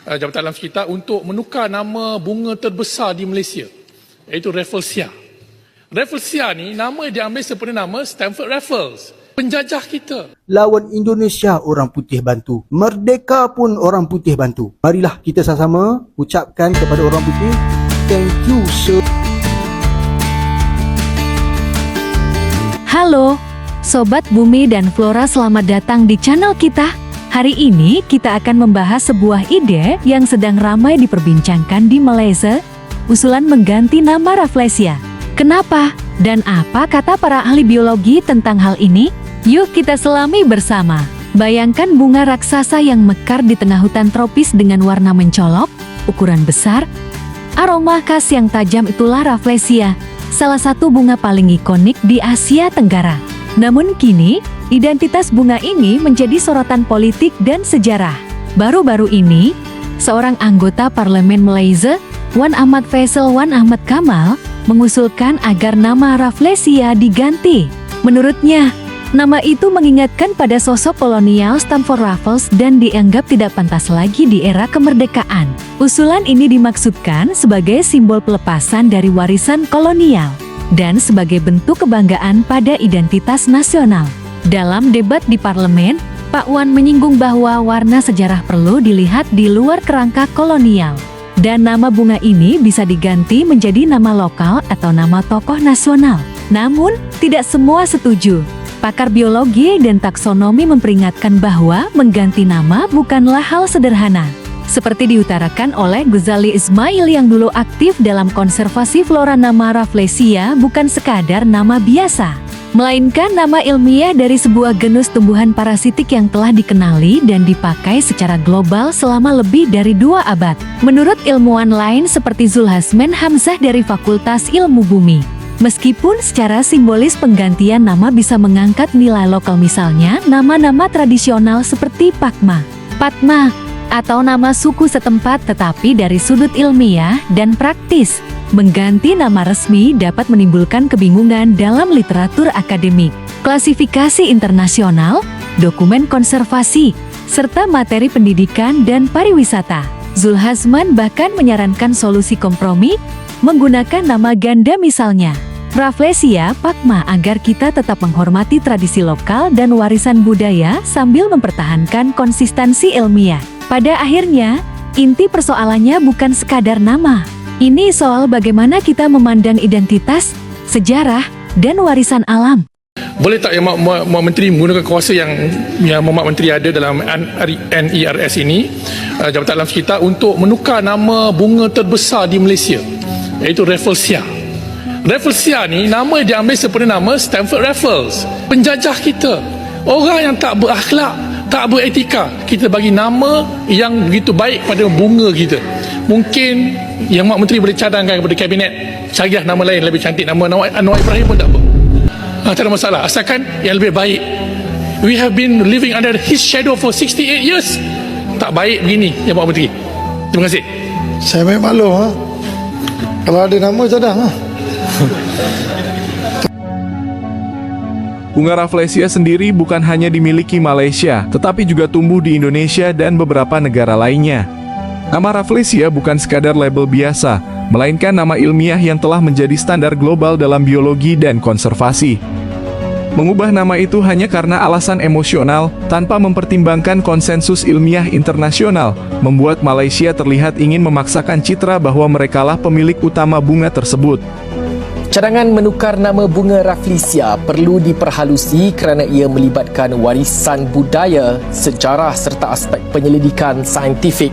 Jabatan Alam Sekitar untuk menukar nama bunga terbesar di Malaysia, iaitu Rafflesia. Rafflesia ni nama diambil sepenuhnya nama Stamford Raffles, penjajah kita. Lawan Indonesia orang putih bantu, merdeka pun orang putih bantu. Marilah kita sama-sama ucapkan kepada orang putih, thank you sir. Halo, Sobat Bumi dan Flora, selamat datang di channel kita. Hari ini kita akan membahas sebuah ide yang sedang ramai diperbincangkan di Malaysia, usulan mengganti nama Rafflesia. Kenapa? Dan apa kata para ahli biologi tentang hal ini? Yuk kita selami bersama. Bayangkan bunga raksasa yang mekar di tengah hutan tropis dengan warna mencolok, ukuran besar, aroma khas yang tajam, itulah Rafflesia, salah satu bunga paling ikonik di Asia Tenggara. Namun kini, identitas bunga ini menjadi sorotan politik dan sejarah. Baru-baru ini, seorang anggota parlemen Malaysia, Wan Ahmad Faisal Wan Ahmad Kamal, mengusulkan agar nama Rafflesia diganti. Menurutnya, nama itu mengingatkan pada sosok kolonial Stamford Raffles dan dianggap tidak pantas lagi di era kemerdekaan. Usulan ini dimaksudkan sebagai simbol pelepasan dari warisan kolonial dan sebagai bentuk kebanggaan pada identitas nasional. Dalam debat di parlemen, Pak Wan menyinggung bahwa warna sejarah perlu dilihat di luar kerangka kolonial. Dan nama bunga ini bisa diganti menjadi nama lokal atau nama tokoh nasional. Namun, tidak semua setuju. Pakar biologi dan taksonomi memperingatkan bahwa mengganti nama bukanlah hal sederhana. Seperti diutarakan oleh Ghazali Ismail yang dulu aktif dalam konservasi flora, nama Rafflesia bukan sekadar nama biasa, melainkan nama ilmiah dari sebuah genus tumbuhan parasitik yang telah dikenali dan dipakai secara global selama lebih dari 2 abad. Menurut ilmuwan lain seperti Zulhasman Hamzah dari Fakultas Ilmu Bumi, meskipun secara simbolis penggantian nama bisa mengangkat nilai lokal, misalnya nama-nama tradisional seperti Pakma, Patma, atau nama suku setempat, tetapi dari sudut ilmiah dan praktis, mengganti nama resmi dapat menimbulkan kebingungan dalam literatur akademik, klasifikasi internasional, dokumen konservasi, serta materi pendidikan dan pariwisata. Zulhasman bahkan menyarankan solusi kompromi, menggunakan nama ganda, misalnya Rafflesia Pakma, agar kita tetap menghormati tradisi lokal dan warisan budaya sambil mempertahankan konsistensi ilmiah. Pada akhirnya, inti persoalannya bukan sekadar nama. Ini soal bagaimana kita memandang identitas, sejarah, dan warisan alam. Boleh tak yang Mak Menteri menggunakan kuasa yang Mak Menteri ada dalam NERS ini, Jabatan Alam Sekitar, untuk menukar nama bunga terbesar di Malaysia, iaitu Rafflesia. Rafflesia ni nama diambil sepenuhnya nama Stamford Raffles, penjajah kita, orang yang tak berakhlak, tak beretika. Kita bagi nama yang begitu baik pada bunga kita. Mungkin yang Mak Menteri boleh cadangkan kepada kabinet, carilah nama lain lebih cantik, nama Anwar Ibrahim pun tak apa. Tak ada masalah, asalkan yang lebih baik. We have been living under his shadow for 68 years. Tak baik begini yang Mak Menteri. Terima kasih. Saya memang maklum kalau ada nama cadang Bunga Rafflesia sendiri bukan hanya dimiliki Malaysia, tetapi juga tumbuh di Indonesia dan beberapa negara lainnya. Nama Rafflesia bukan sekadar label biasa, melainkan nama ilmiah yang telah menjadi standar global dalam biologi dan konservasi. Mengubah nama itu hanya karena alasan emosional, tanpa mempertimbangkan konsensus ilmiah internasional, membuat Malaysia terlihat ingin memaksakan citra bahwa merekalah pemilik utama bunga tersebut. Cadangan menukar nama bunga Rafflesia perlu diperhalusi kerana ia melibatkan warisan budaya, sejarah serta aspek penyelidikan saintifik.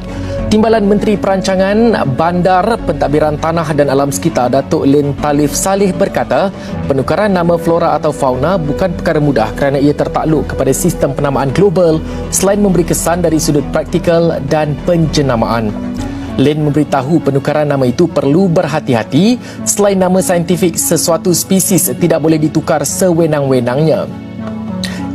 Timbalan Menteri Perancangan, Bandar, Pentadbiran Tanah dan Alam Sekitar, Datuk Lin Talif Saleh berkata, penukaran nama flora atau fauna bukan perkara mudah kerana ia tertakluk kepada sistem penamaan global selain memberi kesan dari sudut praktikal dan penjenamaan. Lin memberitahu penukaran nama itu perlu berhati-hati. Selain nama saintifik, sesuatu spesies tidak boleh ditukar sewenang-wenangnya.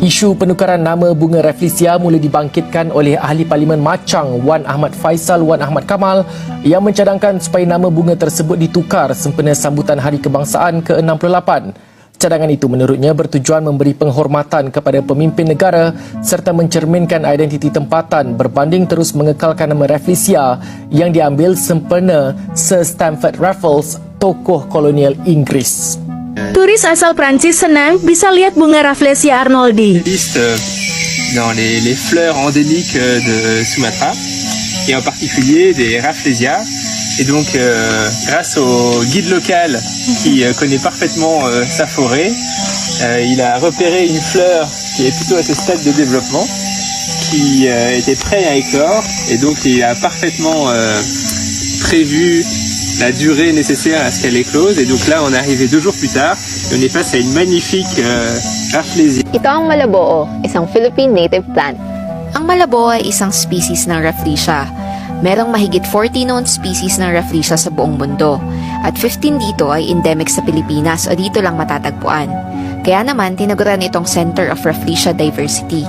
Isu penukaran nama bunga Rafflesia mula dibangkitkan oleh ahli Parlimen Machang Wan Ahmad Faisal Wan Ahmad Kamal yang mencadangkan supaya nama bunga tersebut ditukar sempena sambutan Hari Kebangsaan ke-68. Cadangan itu menurutnya bertujuan memberi penghormatan kepada pemimpin negara serta mencerminkan identiti tempatan berbanding terus mengekalkan nama Rafflesia yang diambil sempena Sir Stamford Raffles, tokoh kolonial Inggris. Turis asal Prancis senang bisa lihat bunga Rafflesia arnoldi. Dans les fleurs endémiques de Sumatra et en particulier des Rafflesia. Et donc, grâce au guide local qui connaît parfaitement sa forêt, il a repéré une fleur qui est plutôt à ce stade de développement, qui était prête à éclore, et donc il a parfaitement prévu la durée nécessaire à ce qu'elle éclose. Et donc là, on est arrivé 2 jours plus tard, et on est face à une magnifique Rafflesia. Ito ang malaboo, isang Philippine native plant. Ang malaboo ay isang species ng Rafflesia. Merong mahigit 40 known species ng Rafflesia sa buong mundo at 15 dito ay endemic sa Pilipinas o dito lang matatagpuan. Kaya naman tinaguran itong Center of Rafflesia Diversity.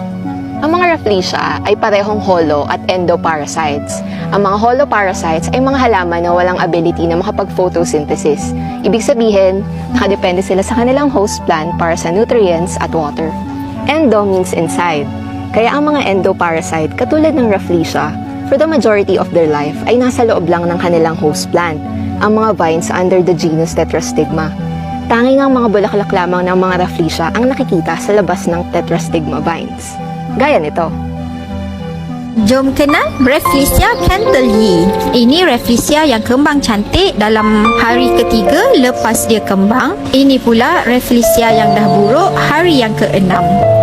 Ang mga Rafflesia ay parehong holo at endoparasites. Ang mga holoparasites ay mga halaman na walang ability na makapag-photosynthesis. Ibig sabihin, nakadepende sila sa kanilang host plant para sa nutrients at water. Endo means inside. Kaya ang mga endoparasite katulad ng Rafflesia, for the majority of their life ay nasa loob lang ng kanilang host plant, ang mga vines under the genus Tetrastigma. Tanging ang mga bulaklak lamang ng mga Rafflesia ang nakikita sa labas ng Tetrastigma vines. Gaya nito. Jom kenal Rafflesia Cantelyi. Ini Rafflesia yang kembang cantik dalam hari ketiga lepas dia kembang. Ini pula Rafflesia yang dah buruk hari yang ke-6.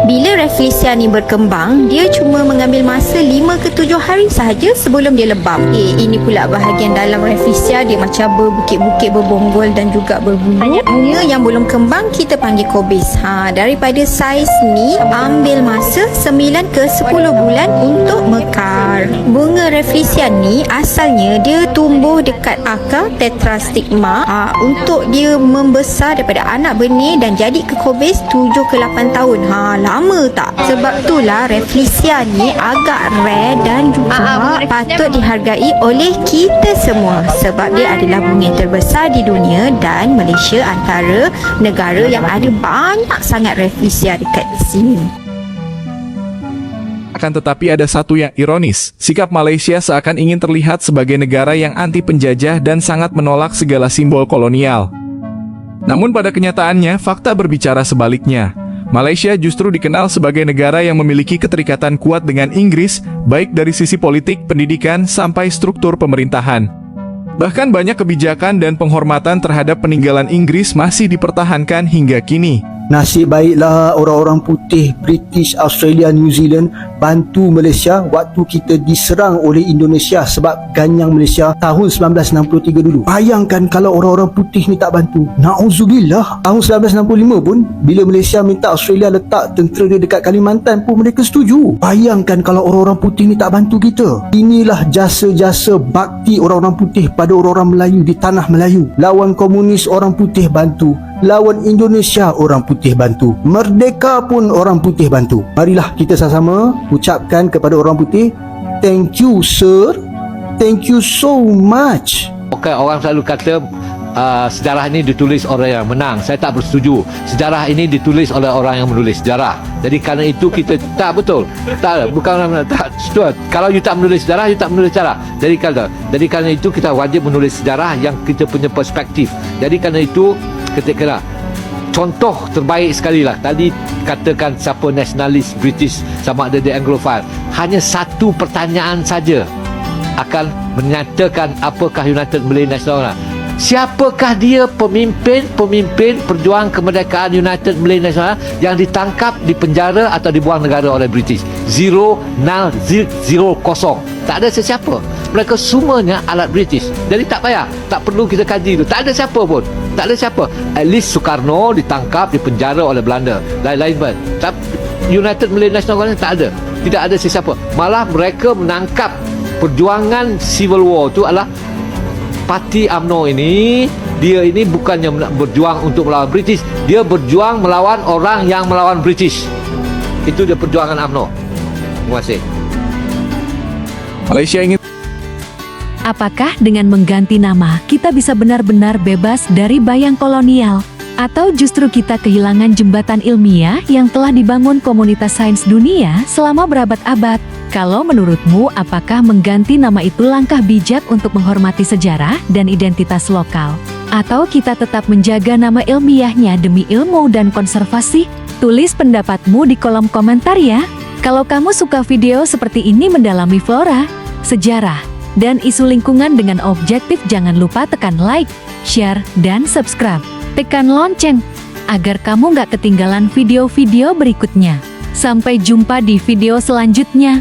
Bila Rafflesia ni berkembang, dia cuma mengambil masa 5 ke 7 hari sahaja sebelum dia lebam. Ini pula bahagian dalam Rafflesia, dia macam berbukit-bukit, berbonggol dan juga berbulu. Bunga yang belum kembang kita panggil kobis. Daripada saiz ni ambil masa 9 ke 10 bulan untuk mekar. Bunga Rafflesia ni asalnya dia tumbuh dekat akar Tetrastigma untuk dia membesar daripada anak benih dan jadi ke kobis 7 ke 8 tahun. Lama tak? Sebab itulah Rafflesia ni agak rare dan juga patut dihargai oleh kita semua sebab dia adalah bunga yang terbesar di dunia dan Malaysia antara negara yang ada banyak sangat Rafflesia dekat sini. Akan tetapi ada satu yang ironis, sikap Malaysia seakan ingin terlihat sebagai negara yang anti penjajah dan sangat menolak segala simbol kolonial. Namun pada kenyataannya, fakta berbicara sebaliknya. Malaysia justru dikenal sebagai negara yang memiliki keterikatan kuat dengan Inggris, baik dari sisi politik, pendidikan, sampai struktur pemerintahan. Bahkan banyak kebijakan dan penghormatan terhadap peninggalan Inggris masih dipertahankan hingga kini. Nasib baiklah orang-orang putih British, Australia, New Zealand bantu Malaysia waktu kita diserang oleh Indonesia sebab ganyang Malaysia tahun 1963 dulu. Bayangkan kalau orang-orang putih ni tak bantu. Na'udzubillah. Tahun 1965 pun bila Malaysia minta Australia letak tentera dia dekat Kalimantan pun mereka setuju. Bayangkan kalau orang-orang putih ni tak bantu kita. Inilah jasa-jasa bakti orang-orang putih pada orang-orang Melayu di tanah Melayu. Lawan komunis orang putih bantu. Lawan Indonesia orang putih bantu. Merdeka pun orang putih bantu. Marilah kita sama-sama ucapkan kepada orang putih, thank you sir, thank you so much. Okay, orang selalu kata sejarah ini ditulis orang yang menang. Saya tak bersetuju. Sejarah ini ditulis oleh orang yang menulis sejarah. Jadi kerana itu kita tak betul. Tak, bukan tak setuju. Kalau you tak menulis sejarah, you tak menulis sejarah. Jadi kerana itu kita wajib menulis sejarah yang kita punya perspektif. Jadi kerana itu ketika contoh terbaik sekali lah tadi katakan siapa nasionalis British sama ada dia Anglophile, hanya satu pertanyaan saja akan menyatakan apakah United Malay National. Siapakah dia pemimpin perjuang kemerdekaan United Malay National yang ditangkap, dipenjara atau dibuang negara oleh British? 0, 0, tak ada sesiapa. Mereka semuanya alat British. Jadi tak payah, tak perlu kita kaji tu. Tak ada siapa pun. Tak ada siapa. At least Sukarno ditangkap, dipenjara oleh Belanda. Lain-lain pun. United Malay National tak ada. Tidak ada sesiapa. Malah mereka menangkap perjuangan Civil War tu adalah parti UMNO ini. Dia ini bukannya berjuang untuk melawan British. Dia berjuang melawan orang yang melawan British. Itu dia perjuangan UMNO. Terima kasih. Malaysia ingin. Apakah dengan mengganti nama, kita bisa benar-benar bebas dari bayang kolonial? Atau justru kita kehilangan jembatan ilmiah yang telah dibangun komunitas sains dunia selama berabad-abad? Kalau menurutmu, apakah mengganti nama itu langkah bijak untuk menghormati sejarah dan identitas lokal? Atau kita tetap menjaga nama ilmiahnya demi ilmu dan konservasi? Tulis pendapatmu di kolom komentar ya. Kalau kamu suka video seperti ini mendalami flora, sejarah, dan isu lingkungan dengan objektif, jangan lupa tekan like, share, dan subscribe. Tekan lonceng, agar kamu nggak ketinggalan video-video berikutnya. Sampai jumpa di video selanjutnya.